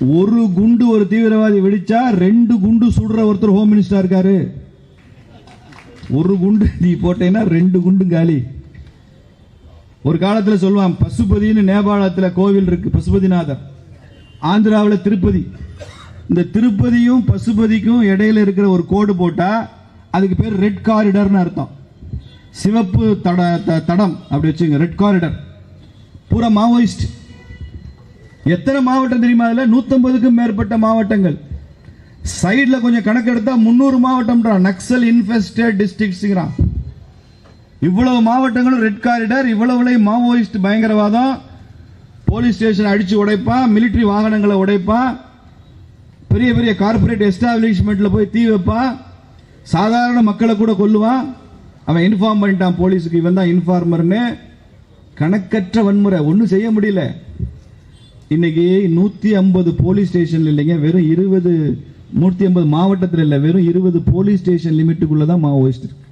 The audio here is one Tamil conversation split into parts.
ஒரு குண்டு ஒரு தீவிரவாதி வெடிச்சா 2 குண்டு சுடுற ஒருத்தர் ஹோம் மினிஸ்டர் இருக்காரு. ஒரு குண்டு நீ போட்டேன்னா 2 குண்டு காலி. ஒரு காலத்தில் சொல்லுவான், பசுபதினு நேபாளத்தில் கோவில் இருக்கு, பசுபதிநாதர். ஆந்திராவில் திருப்பதி. இந்த திருப்பதியும் பசுபதிக்கும் இடையில இருக்கிற ஒரு கோடு போட்டா அதுக்கு பேர் ரெட் காரிடர்னு அர்த்தம். சிவப்பு தடம் அப்படி வச்சுங்க, ரெட் காரிடர். பூரா மாவோயிஸ்ட். எத்தனை மாவட்டம் தெரியுமா? அதுல 150க்கும் மேற்பட்ட மாவட்டங்கள். சைடுல கொஞ்சம் கணக்கெடுத்தா 300 மாவட்டம். நக்சல் இன்ஃபெஸ்டட் டிஸ்ட்ரிக்ட்ஸ்ங்கறான். இவ்வளவு மாவட்டங்களும் ரெட் காரிடர். இவ்வளவுலையும் மாவோயிஸ்ட் பயங்கரவாதம். போலீஸ் ஸ்டேஷன் அடிச்சு உடைப்பான், மிலிட்டரி வாகனங்களை உடைப்பான், பெரிய பெரிய கார்பரேட் எஸ்டாப்ளிஷ்மெண்ட்ல போய் தீ வைப்பான், சாதாரண மக்களை கூட கொல்லுவான். அவன் இன்ஃபார்ம் பண்ணிட்டான் போலீஸுக்கு, இவன் தான் இன்ஃபார்மர்னு. கணக்கற்ற வன்முறை, ஒன்றும் செய்ய முடியல. இன்னைக்கு 150 போலீஸ் ஸ்டேஷன் இல்லைங்க, வெறும் 20, 150 மாவட்டத்தில் இல்லை, வெறும் 20 போலீஸ் ஸ்டேஷன் லிமிட்டுக்குள்ள தான் மாவோயிஸ்ட் இருக்கு.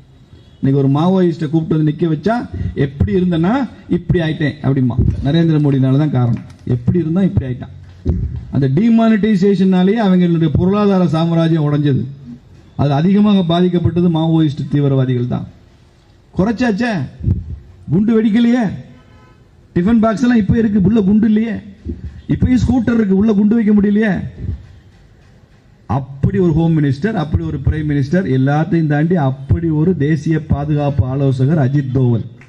இன்னைக்கு ஒரு மாவோயிஸ்ட கூப்பிட்டு வந்து நிக்க வச்சா, எப்படி இருந்தனா இப்படி ஆயிட்டேன் அப்படிமா. நரேந்திர மோடினால தான் காரணம். எப்படி இருந்தா இப்படி ஆயிட்டான். அந்த டிமானிட்டைசேஷனாலேயே அவங்களுடைய பொருளாதார சாம்ராஜ்யம் உடைஞ்சது. அது அதிகமாக பாதிக்கப்பட்டது மாவோயிஸ்ட் தீவிரவாதிகள் தான். குறைச்சாச்சே, குண்டு வெடிக்கலையே. டிஃபன் பாக்ஸ் எல்லாம் இப்ப இருக்கு, உள்ள குண்டு இல்லையே. இப்பயும் ஸ்கூட்டர் இருக்கு, உள்ள குண்டு வைக்க முடியலையே. அப்படி ஒரு ஹோம் மினிஸ்டர், அப்படி ஒரு பிரைம் மினிஸ்டர், எல்லாத்தையும் தாண்டி அப்படி ஒரு தேசிய பாதுகாப்பு ஆலோசகர் அஜித் தோவல்.